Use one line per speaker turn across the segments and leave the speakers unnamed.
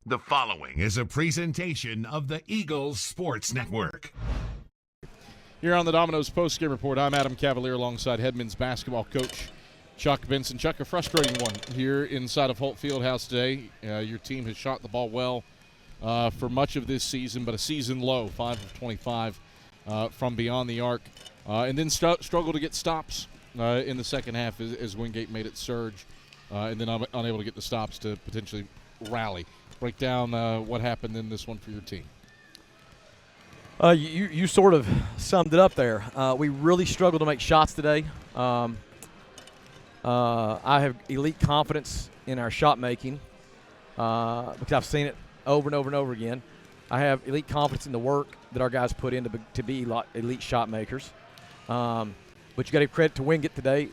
The following is a presentation of the Eagles Sports Network.
Here on the Domino's postgame report, I'm Adam Cavalier alongside head men's basketball coach Chuck Benson. Chuck, a frustrating one here inside of Holt Fieldhouse today. Your team has shot the ball well for much of this season, but a season low, 5 of 25 from beyond the arc, and then struggled to get stops in the second half as Wingate made it surge, and then unable to get the stops to potentially rally. Break down what happened in this one for your team.
You sort of summed it up there. We really struggled to make shots today. I have elite confidence in our shot making because I've seen it over and over and over again. I have elite confidence in the work that our guys put in to be elite shot makers. But you got to give credit to Wingate today.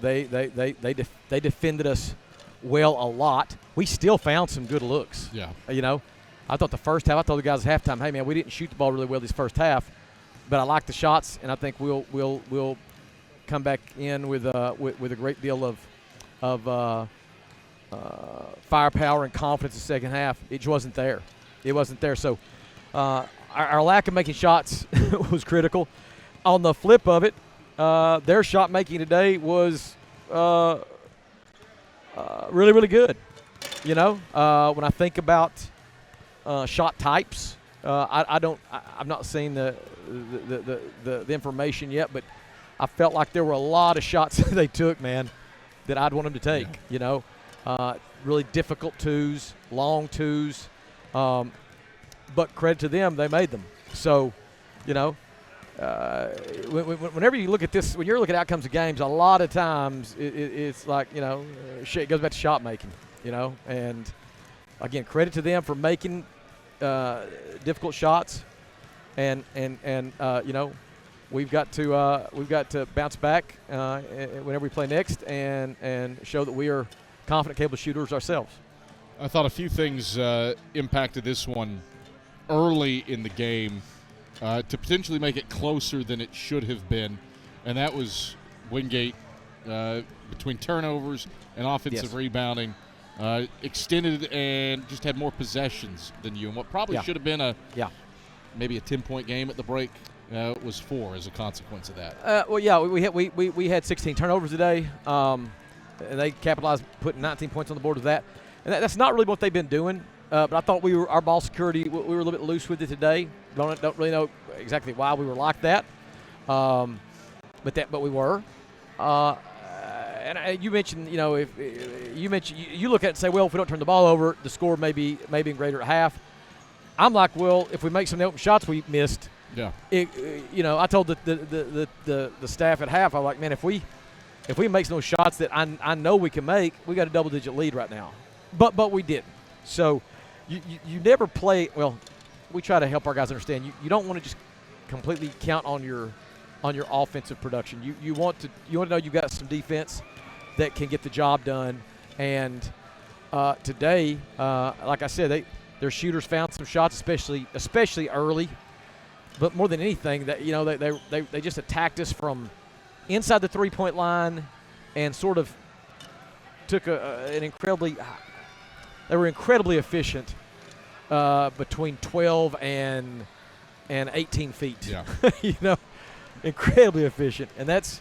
They defended us well a lot. We still found some good looks.
Yeah.
You know, I thought the first half, I told the guys at halftime, hey, man, we didn't shoot the ball really well this first half, but I like the shots, and I think we'll come back in with a great deal of firepower and confidence in the second half. It just wasn't there. It wasn't there. So our lack of making shots was critical. On the flip of it, their shot making today was really, really good. You know, when I think about shot types, I've not seen the information yet, but I felt like there were a lot of shots they took, man, that I'd want them to take. Yeah. You know, really difficult twos, long twos, but credit to them, they made them. So, you know, whenever you look at this, when you're looking at outcomes of games, a lot of times it's like, you know, it goes back to shot making, you know. And, again, credit to them for making difficult shots. And you know, we've got to bounce back whenever we play next and show that we are confident, capable shooters ourselves.
I thought a few things impacted this one early in the game to potentially make it closer than it should have been, and that was Wingate between turnovers and offensive rebounding extended and just had more possessions than you, and what probably should have been maybe a 10-point game at the break was 4 as a consequence of that.
Well, yeah, we had 16 turnovers today. And they capitalized, putting 19 points on the board with that. And that's not really what they've been doing. But I thought our ball security, we were a little bit loose with it today. Don't really know exactly why we were like that. But we were. And you mentioned, you know, you look at it and say, well, if we don't turn the ball over, the score may be greater at half. I'm like, well, if we make some open shots we missed, you know, I told the staff at half, I'm like, man, if we make those shots that I know we can make, we got a double-digit lead right now. But we didn't. So you never play – well, we try to help our guys understand. You don't want to just completely count on your offensive production. You want to know you got some defense that can get the job done. And today, like I said, their shooters found some shots, especially early. But more than anything, that, you know, they just attacked us from inside the three-point line and sort of took an incredibly – they were incredibly efficient between 12 and 18 feet.
Yeah.
You know, incredibly efficient. And that's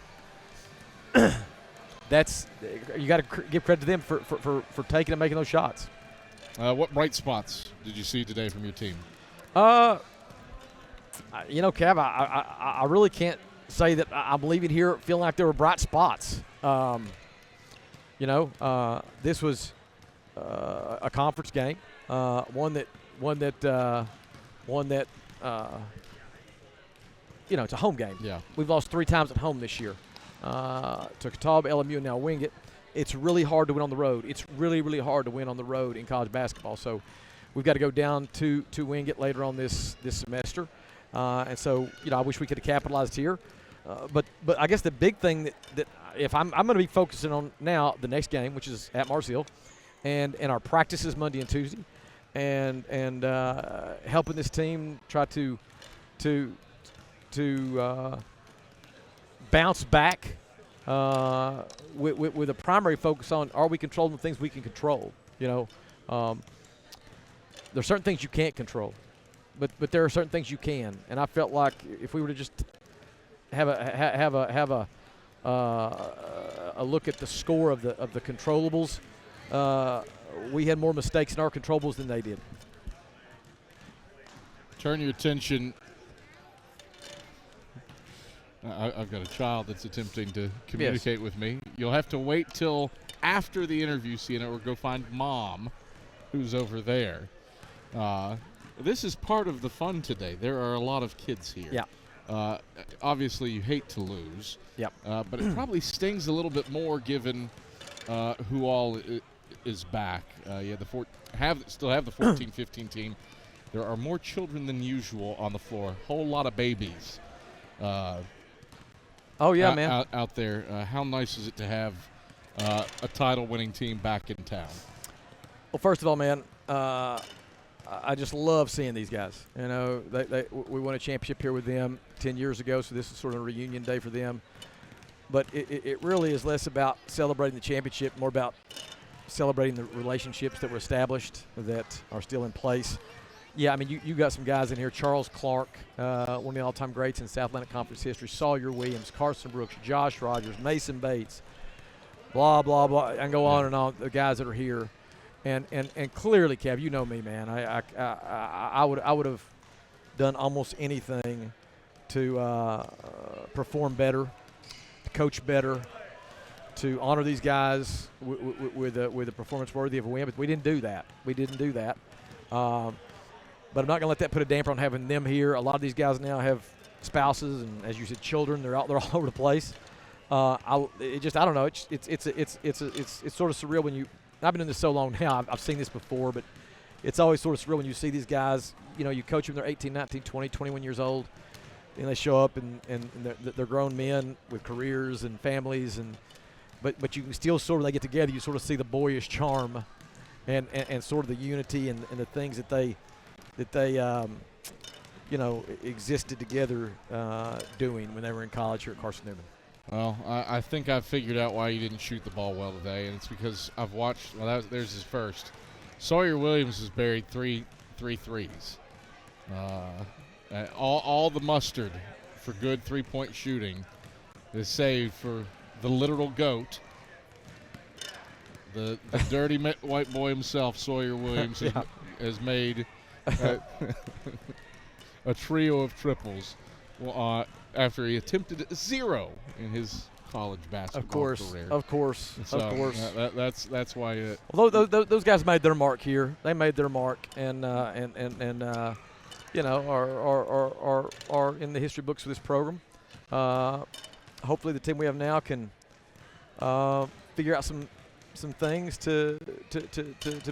you got to give credit to them for taking and making those shots.
What bright spots did you see today from your team?
You know, Cav, I really can't say that I'm leaving here feeling like there were bright spots. You know, this was a conference game, one that you know, it's a home game.
Yeah.
We've lost 3 times at home this year. To Catawba, LMU, and now Wingate. It's really hard to win on the road. It's really, really hard to win on the road in college basketball. So we've got to go down to Wingate later on this semester. And so, you know, I wish we could have capitalized here. But I guess the big thing that if I'm going to be focusing on now the next game, which is at Mars-Hill, and our practices Monday and Tuesday, and helping this team try to bounce back with a primary focus on, are we controlling the things we can control? You know, there's certain things you can't control, but there are certain things you can. And I felt like if we were to just have a look at the score of the controllables, we had more mistakes in our controllables than they did.
Turn your attention. I've got a child that's attempting to communicate with me. You'll have to wait till after the interview, Sienna, or go find Mom, who's over there. This is part of the fun today. There are a lot of kids here.
Yeah.
Obviously, you hate to lose.
Yep.
But it probably stings a little bit more given who all is back. You still have the 14-15 team. There are more children than usual on the floor. Whole lot of babies.
Man.
Out there. How nice is it to have a title-winning team back in town?
Well, first of all, man, I just love seeing these guys. You know, we won a championship here with them 10 years ago, so this is sort of a reunion day for them. But it really is less about celebrating the championship, more about celebrating the relationships that were established that are still in place. Yeah, I mean, you got some guys in here. Charles Clark, one of the all-time greats in South Atlantic Conference history. Sawyer Williams, Carson Brooks, Josh Rogers, Mason Bates, blah, blah, blah. And go on and on, the guys that are here. And clearly, Kev, you know me, man. I would have done almost anything to perform better, to coach better, to honor these guys with a performance worthy of a win. But we didn't do that. But I'm not going to let that put a damper on having them here. A lot of these guys now have spouses and, as you said, children. They're all over the place. I don't know. It's sort of surreal when you. I've been in this so long now. I've seen this before, but it's always sort of surreal when you see these guys. You know, you coach them. They're 18, 19, 20, 21 years old, and they show up and they're grown men with careers and families, but you can still sort of, they get together. You sort of see the boyish charm, and sort of the unity and the things that they existed together doing when they were in college here at Carson-Newman.
Well, I think I've figured out why you didn't shoot the ball well today, and it's because I've watched. Well, there's his first. Sawyer Williams has buried three threes. All the mustard for good three-point shooting is saved for the literal GOAT, the dirty white boy himself, Sawyer Williams, has made a trio of triples after he attempted 0 in his college basketball career. Of course. That's why.
Although those guys made their mark here, they made their mark, and are in the history books of this program. Hopefully, the team we have now can figure out some things to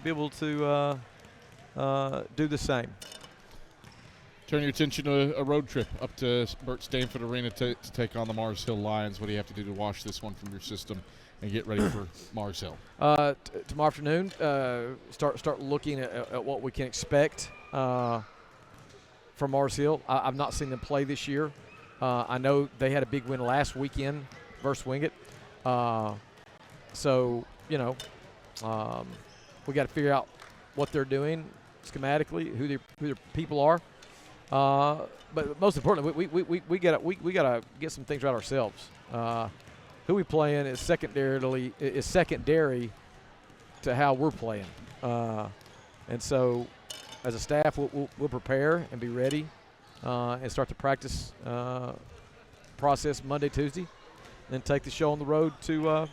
be able to do the same.
Turn your attention to a road trip up to Burt Stanford Arena to take on the Mars Hill Lions. What do you have to do to wash this one from your system and get ready for Mars Hill?
Tomorrow afternoon, start looking at what we can expect from Mars Hill. I've not seen them play this year. I know they had a big win last weekend versus Wingate. So we got to figure out what they're doing schematically, who their people are. But most importantly, we gotta get some things right ourselves. Who we playing is secondary to how we're playing, and so as a staff, we'll prepare and be ready, and start the practice process Monday, Tuesday, and then take the show on the road to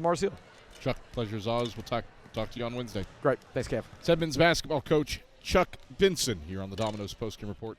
Mars Hill.
Chuck, pleasure as always. We'll talk to you on Wednesday.
Great, thanks, Kev.
It's Edmonds basketball coach Chuck Benson here on the Domino's Postgame Report.